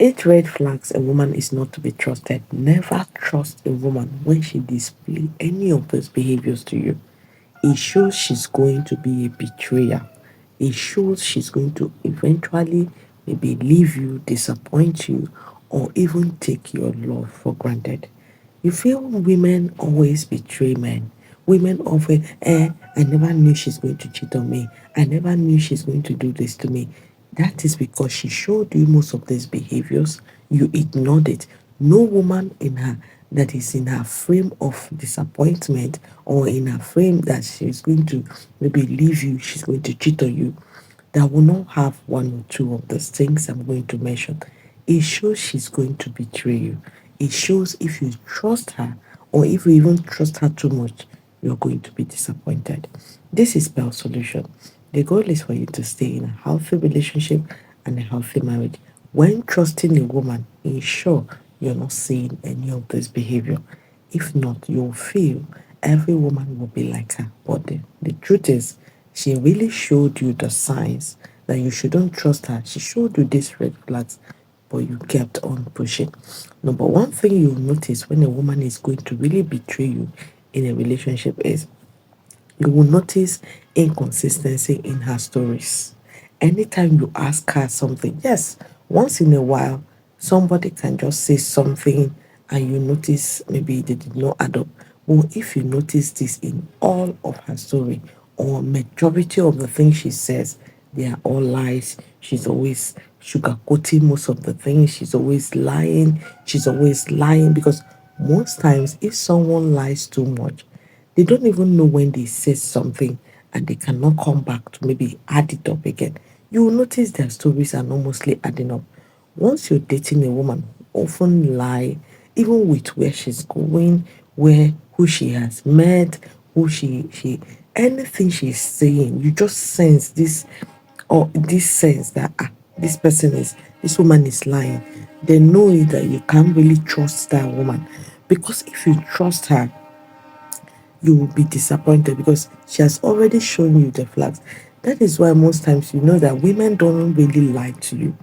Eight red flags a woman is not to be trusted. Never trust a woman when she displays any of those behaviors to you. It shows she's going to be a betrayer. It shows she's going to eventually maybe leave you, disappoint you, or even take your love for granted. You feel women always betray men. Women often, I never knew she's going to cheat on me. I never knew she's going to do this to me. That is because she showed you most of these behaviors. You ignored it. No woman in her that is in her frame of disappointment or in her frame that she's going to maybe leave you, she's going to cheat on you, that will not have one or two of those things I'm going to mention. It shows she's going to betray you. It shows if you trust her or if you even trust her too much, you're going to be disappointed. This is Bell's solution. The goal is for you to stay in a healthy relationship and a healthy marriage. When trusting a woman, ensure you're not seeing any of this behavior. If not, you'll feel every woman will be like her. But the truth is, she really showed you the signs that you shouldn't trust her. She showed you these red flags, but you kept on pushing. Number one thing you'll notice when a woman is going to really betray you in a relationship is you will notice inconsistency in her stories. Anytime you ask her something, yes, once in a while, somebody can just say something and you notice maybe they did not add up. But if you notice this in all of her story or majority of the things she says, they are all lies. She's always sugarcoating most of the things. She's always lying. She's always lying because most times, if someone lies too much, they don't even know when they say something and they cannot come back to maybe add it up again. You will notice their stories are not mostly adding up. Once you're dating a woman who often lie, even with where she's going, where who she has met, who she anything she's saying, you just sense this or this sense that this woman is lying. They know it that you can't really trust that woman. Because if you trust her, you will be disappointed because she has already shown you the flags. That is why most times you know that women don't really lie to you.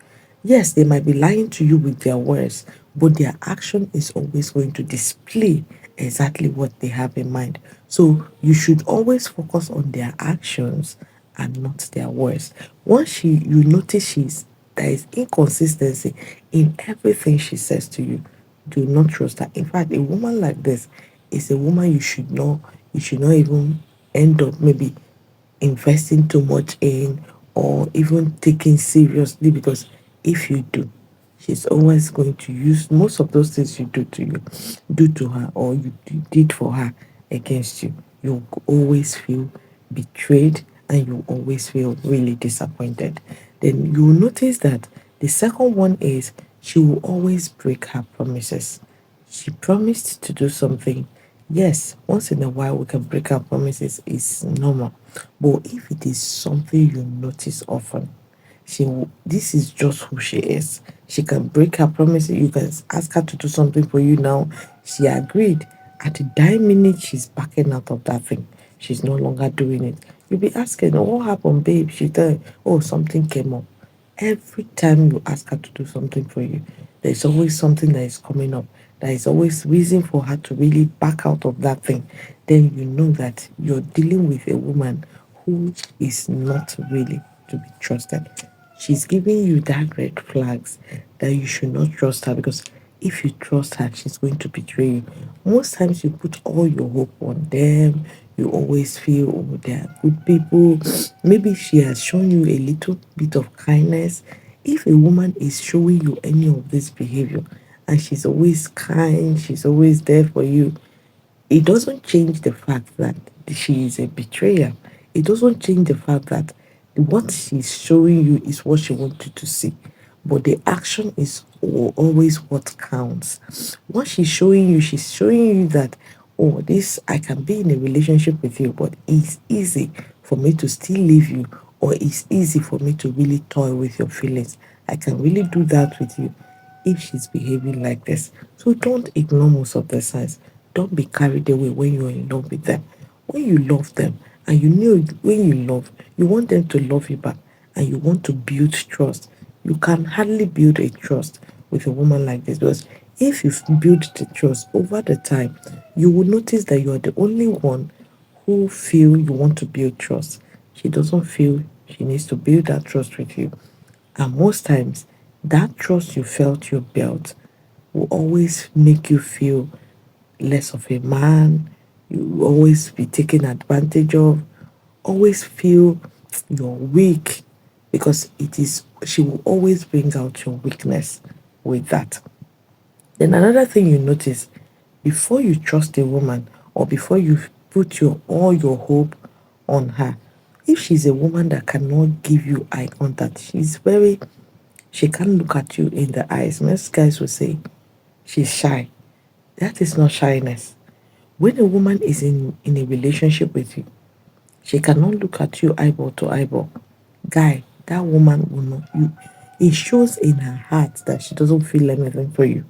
Yes, they might be lying to you with their words, but their action is always going to display exactly what they have in mind. So you should always focus on their actions and not their words. Once you notice there is inconsistency in everything she says to you, do not trust her. In fact, a woman like this is a woman you should not even end up maybe investing too much in or even taking seriously, because if you do, she's always going to use most of those things you do to her, or you did for her against you. You'll always feel betrayed and you always feel really disappointed. Then you'll notice that the second one is she will always break her promises. She promised to do something. Yes, once in a while we can break our promises, it's normal. But if it is something you notice often, this is just who she is. She can break her promises. You can ask her to do something for you now. She agreed. At the dying minute, she's backing out of that thing. She's no longer doing it. You'll be asking, "Oh, what happened, babe?" She tell, "Oh, something came up." Every time you ask her to do something for you, there's always something that is coming up. There is always reason for her to really back out of that thing. Then you know that you're dealing with a woman who is not really to be trusted. She's giving you that red flags that you should not trust her, because if you trust her, she's going to betray you. Most times you put all your hope on them. You always feel, oh, they are good people. Maybe she has shown you a little bit of kindness. If a woman is showing you any of this behavior and she's always kind, she's always there for you, it doesn't change the fact that she is a betrayer. It doesn't change the fact that what she's showing you is what she wanted to see. But the action is always what counts. What she's showing you that, oh, this, I can be in a relationship with you, but it's easy for me to still leave you, or it's easy for me to really toy with your feelings. I can really do that with you if she's behaving like this. So don't ignore most of the signs. Don't be carried away when you're in love with them. When you love them and you know when you love, you want them to love you back and you want to build trust. You can hardly build a trust with a woman like this, because if you've built the trust over the time, you will notice that you are the only one who feel you want to build trust. She doesn't feel she needs to build that trust with you. And most times, that trust you felt you built will always make you feel less of a man. You will always be taken advantage of, always feel you're weak, because it is she will always bring out your weakness with that. Then another thing you notice, before you trust a woman or before you put your all your hope on her, if she's a woman that cannot give you eye contact, she can't look at you in the eyes. Most guys will say she's shy. That is not shyness. When a woman is in a relationship with you, she cannot look at you eyeball to eyeball. Guy, that woman will not you it shows in her heart that she doesn't feel anything for you.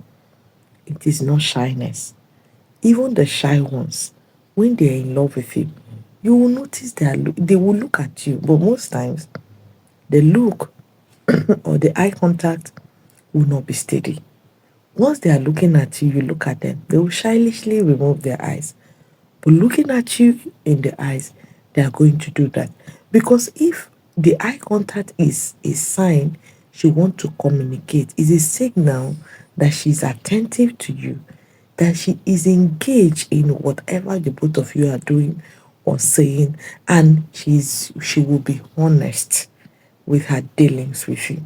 It is not shyness. Even the shy ones, when they're in love with you, you will notice they will look at you, but most times the look or the eye contact will not be steady. Once they are looking at you, you look at them, they will shylishly remove their eyes. But looking at you in the eyes, they are going to do that. Because if the eye contact is a sign she wants to communicate, is a signal that she's attentive to you, that she is engaged in whatever the both of you are doing or saying, and she will be honest with her dealings with you.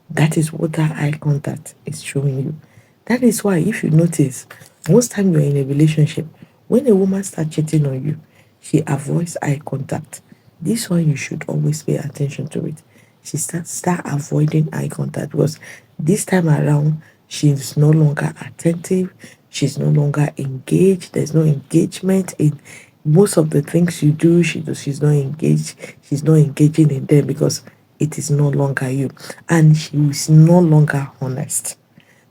That is what that eye contact is showing you. That is why, if you notice, most time you're in a relationship, when a woman starts cheating on you, she avoids eye contact. This one you should always pay attention to it. She start avoiding eye contact, because this time around she's no longer attentive, she's no longer engaged. There's no engagement in most of the things you do. She's not engaged. She's not engaging in them because it is no longer you, and she is no longer honest.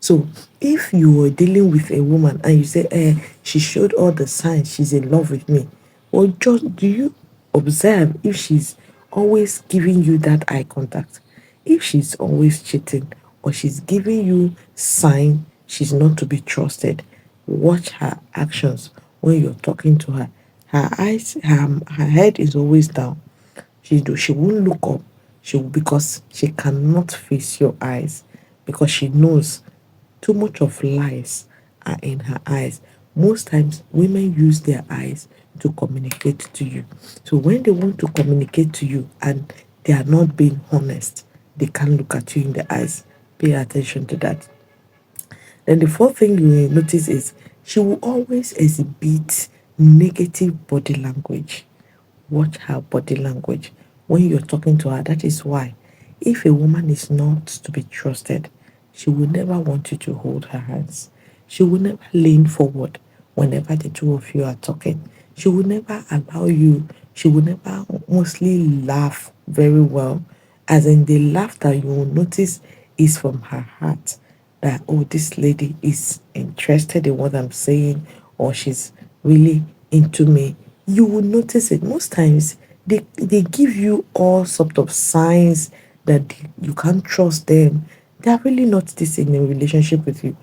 So if you were dealing with a woman and you say, she showed all the signs she's in love with me, well, just do you observe if she's always giving you that eye contact? If she's always cheating or she's giving you sign she's not to be trusted, watch her actions when you're talking to her. Her head is always down. She won't look up. She will, because she cannot face your eyes, because she knows too much of lies are in her eyes. Most times women use their eyes to communicate to you. So when they want to communicate to you and they are not being honest, they can't look at you in the eyes. Pay attention to that. Then the fourth thing you will notice is she will always exhibit negative body language. Watch her body language when you're talking to her. That is why, if a woman is not to be trusted, she will never want you to hold her hands. She will never lean forward whenever the two of you are talking. She will never allow you, she will never mostly laugh very well. As in, the laughter you will notice is from her heart, that, oh, this lady is interested in what I'm saying, or she's really into me. You will notice it. Most times they give you all sort of signs that you can't trust them. They are really not this in a relationship with you.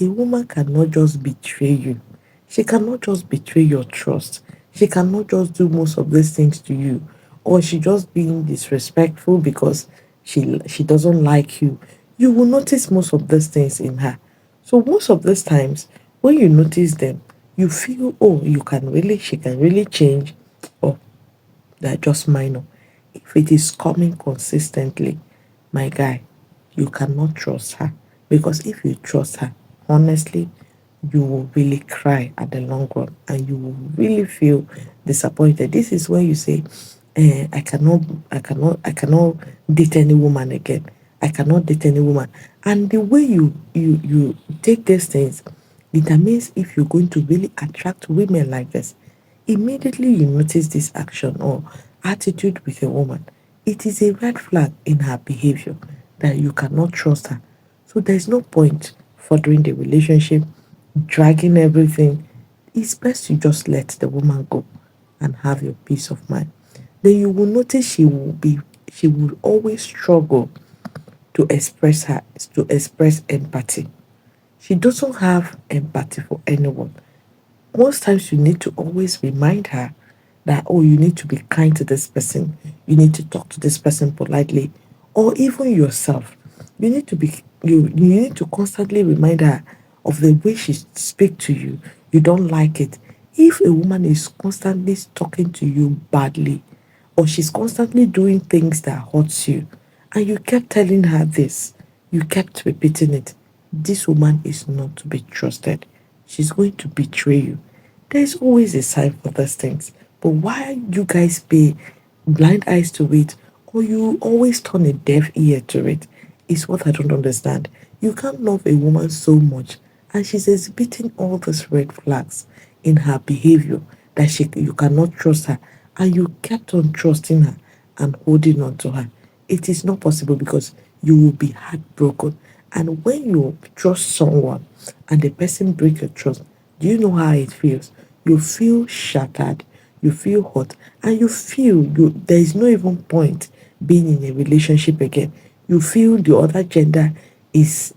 A woman cannot just betray you. She cannot just betray your trust. She cannot just do most of these things to you, or she just being disrespectful because she doesn't like you. You will notice most of these things in her. So most of these times when you notice them, you feel, oh, she can really change, or they're just minor. If it is coming consistently, my guy, you cannot trust her, because if you trust her, honestly, you will really cry at the long run and you will really feel disappointed. This is when you say, I cannot date any woman again. I cannot date any woman. And the way you take these things determines if you're going to really attract women like this. Immediately you notice this action or attitude with a woman, it is a red flag in her behavior that you cannot trust her. So there's no point furthering the relationship, dragging everything. It's best you just let the woman go and have your peace of mind. Then you will notice she will always struggle to express her to express empathy. She doesn't have empathy for anyone. Most times you need to always remind her that, oh, you need to be kind to this person, you need to talk to this person politely, or even yourself. You need to be you need to constantly remind her of the way she speak to you. You don't like it. If a woman is constantly talking to you badly, or she's constantly doing things that hurts you, and you kept telling her this, you kept repeating it, this woman is not to be trusted. She's going to betray you. There's always a sign for those things. But why you guys pay blind eyes to it, or you always turn a deaf ear to it, is what I don't understand. You can't love a woman so much, and she's exhibiting all these red flags in her behavior that you cannot trust her, and you kept on trusting her and holding on to her. It is not possible because you will be heartbroken. And when you trust someone and the person breaks your trust, do you know how it feels? You feel shattered, you feel hurt, and you feel there is no even point being in a relationship again. You feel the other gender is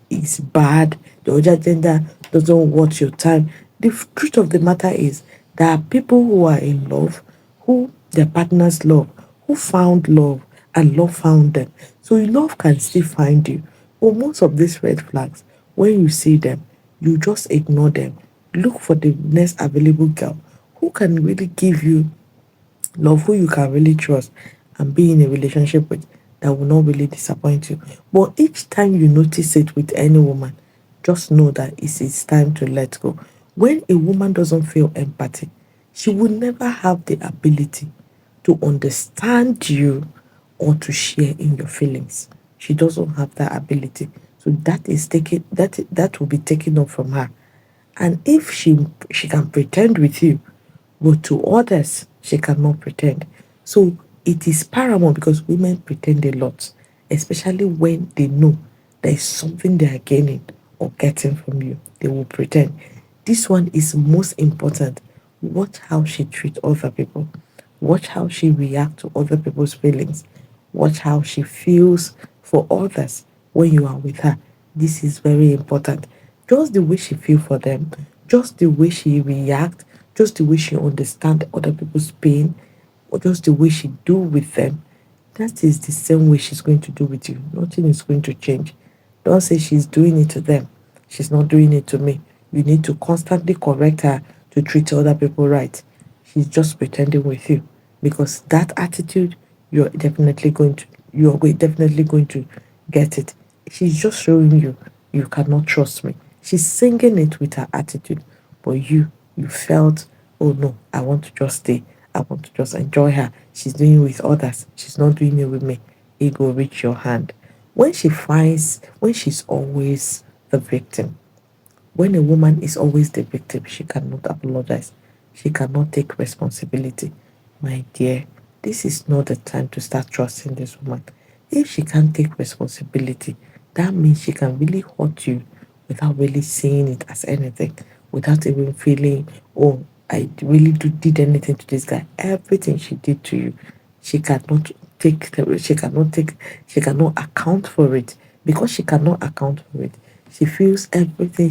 bad, the other gender doesn't want your time. The truth of the matter is there are people who are in love, who their partners love, who found love and love found them. So love can still find you. But most of these red flags, when you see them, you just ignore them. Look for the next available girl who can really give you love, who you can really trust and be in a relationship with, that will not really disappoint you. But each time you notice it with any woman, just know that it's time to let go. When a woman doesn't feel empathy, she will never have the ability to understand you or to share in your feelings. She doesn't have that ability. So that will be taken off from her. And if she can pretend with you, but to others she cannot pretend. So it is paramount because women pretend a lot, especially when they know there is something they are gaining or getting from you. They will pretend. This one is most important. Watch how she treats other people. Watch how she reacts to other people's feelings. Watch how she feels for others when you are with her. This is very important. Just the way she feel for them, just the way she react, just the way she understand other people's pain, or just the way she do with them, that is the same way she's going to do with you. Nothing is going to change. Don't say she's doing it to them. She's not doing it to me. You need to constantly correct her to treat other people right. She's just pretending with you because that attitude, definitely going to get it. She's just showing you you cannot trust me. She's singing it with her attitude, but you felt, oh no, I want to just stay. I want to just enjoy her. She's doing it with others. She's not doing it with me. It will reach your hand. When she's always the victim, when a woman is always the victim, she cannot apologize. She cannot take responsibility. My dear, this is not the time to start trusting this woman. If she can't take responsibility, that means she can really hurt you without really seeing it as anything, without even feeling, oh, I really did anything to this guy. Everything she did to you, she cannot she cannot account for it. Because she cannot account for it, she feels everything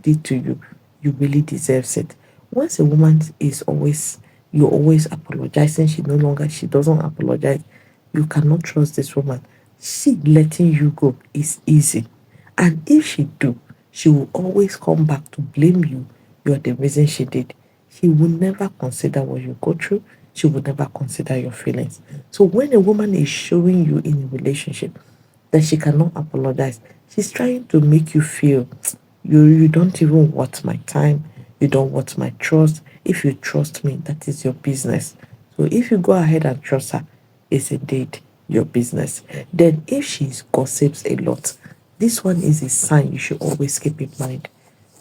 did to you, you really deserves it. Once a woman is always you're always apologizing, she doesn't apologize, you cannot trust this woman. She letting you go is easy. And if she do, she will always come back to blame you. You're the reason she did. She will never consider what you go through. She will never consider your feelings. So when a woman is showing you in a relationship that she cannot apologize, she's trying to make you feel you don't even want my time, you don't want my trust. If you trust me, that is your business. So if you go ahead and trust her, it's indeed your business. Then if she gossips a lot, this one is a sign you should always keep in mind.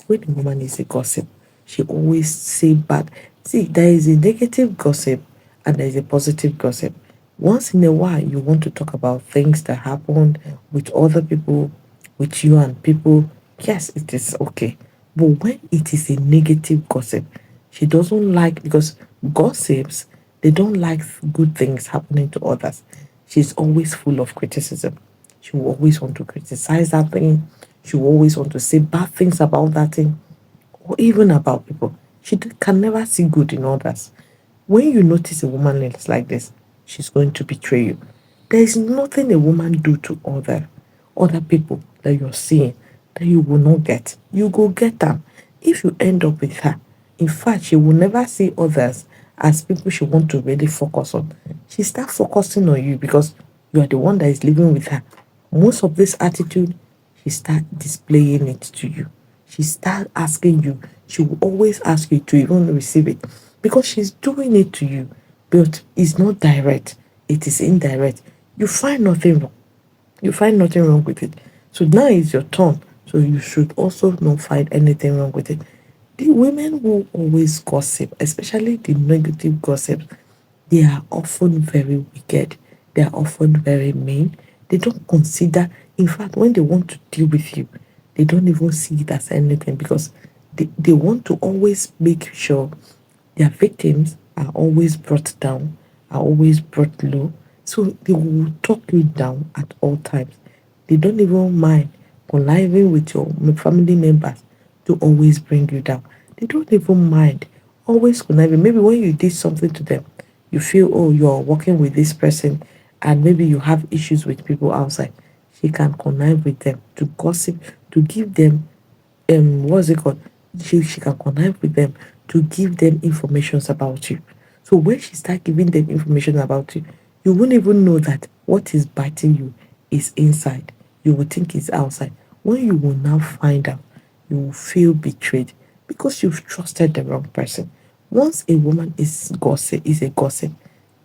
When a woman is a gossip, she always say bad. See, there is a negative gossip and there is a positive gossip. Once in a while, you want to talk about things that happened with other people, with you and people. Yes, it is okay. But when it is a negative gossip, she doesn't like, because gossips, they don't like good things happening to others. She's always full of criticism. She will always want to criticize that thing. She will always want to say bad things about that thing or even about people. Can never see good in others. When you notice a woman is like this, she's going to betray you. There is nothing a woman do to other people that you're seeing that you will not get. You go get them if you end up with her. In fact, she will never see others as people she want to really focus on. She start focusing on you because you are the one that is living with her. Most of this attitude, she start displaying it to you. She start asking you. She will always ask you to even receive it because she's doing it to you, but it's not direct. It is indirect. You find nothing wrong. You find nothing wrong with it. So now it's your turn. So you should also not find anything wrong with it. The women who always gossip, especially the negative gossip, they are often very wicked. They are often very mean. They don't consider, in fact, when they want to deal with you, they don't even see it as anything because they want to always make sure their victims are always brought down, are always brought low. So they will talk you down at all times. They don't even mind conniving with your family members to always bring you down. They don't even mind always conniving. Maybe when you did something to them, you feel, oh, you're working with this person, and maybe you have issues with people outside. She can connive with them to gossip, to give them what's it called? She can connive with them to give them informations about you. So when she start giving them information about you, you won't even know that what is biting you is inside. You will think it's outside. When you will now find out, you will feel betrayed because you've trusted the wrong person. Once a woman is a gossip,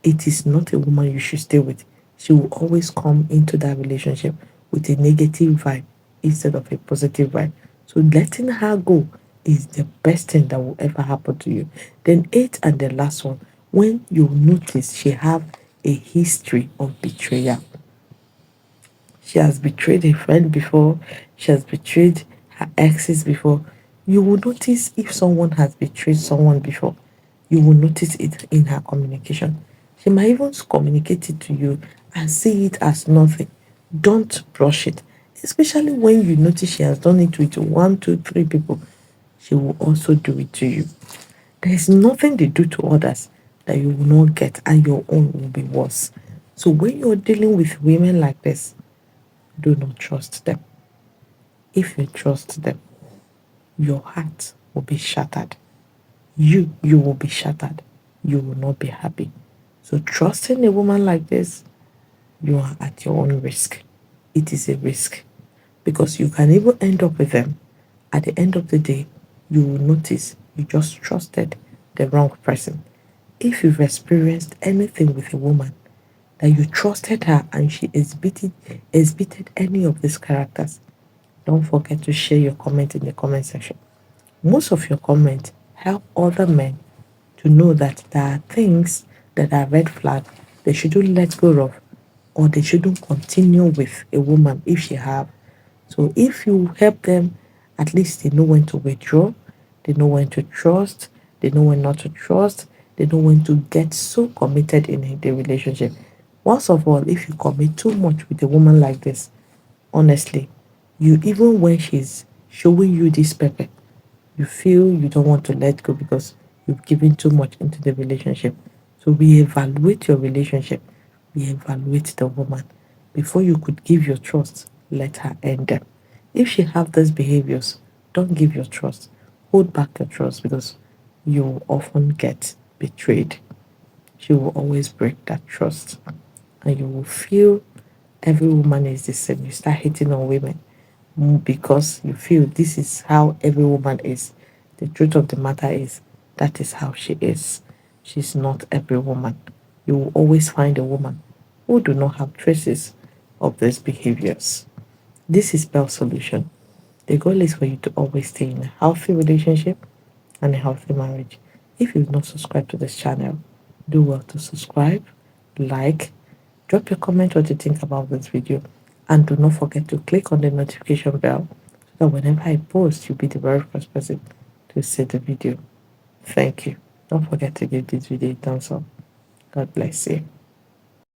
it is not a woman you should stay with. She will always come into that relationship with a negative vibe instead of a positive vibe. So letting her go is the best thing that will ever happen to you. Then eight and the last one, when you notice she have a history of betrayal. She has betrayed a friend before, she has betrayed her exes before. You will notice if someone has betrayed someone before, you will notice it in her communication. She might even communicate it to you and see it as nothing. Don't brush it, especially when you notice she has done it with one, two, three people. She will also do it to you. There is nothing they do to others that you will not get, and your own will be worse. So when you're dealing with women like this, do not trust them. If you trust them, your heart will be shattered. You will be shattered. You will not be happy. So trusting a woman like this, you are at your own risk. It is a risk because you can even end up with them. At the end of the day, you will notice you just trusted the wrong person. If you've experienced anything with a woman that you trusted her and she exhibited any of these characters, don't forget to share your comment in the comment section. Most of your comments help other men to know that there are things that are red flag they shouldn't let go of, or they shouldn't continue with a woman if she have. So if you help them, at least they know when to withdraw, they know when to trust, they know when not to trust, they know when to get so committed in the relationship. Worst of all, if you commit too much with a woman like this, honestly, you even when she's showing you this pepper, you feel you don't want to let go because you've given too much into the relationship. So we evaluate your relationship, we evaluate the woman. Before you could give your trust, let her end them. If she have these behaviors, don't give your trust. Hold back your trust because you will often get betrayed. She will always break that trust. And you will feel every woman is the same. You start hating on women because you feel this is how every woman is. The truth of the matter is that is how she is. She's not every woman. You will always find a woman who do not have traces of these behaviors. This is Bell Solution. The goal is for you to always stay in a healthy relationship and a healthy marriage. If you've not subscribed to this channel, do well to subscribe, like, drop your comment what you think about this video, and do not forget to click on the notification bell so that whenever I post, you'll be the very first person to see the video. Thank you. Don't forget to give this video a thumbs up. God bless you.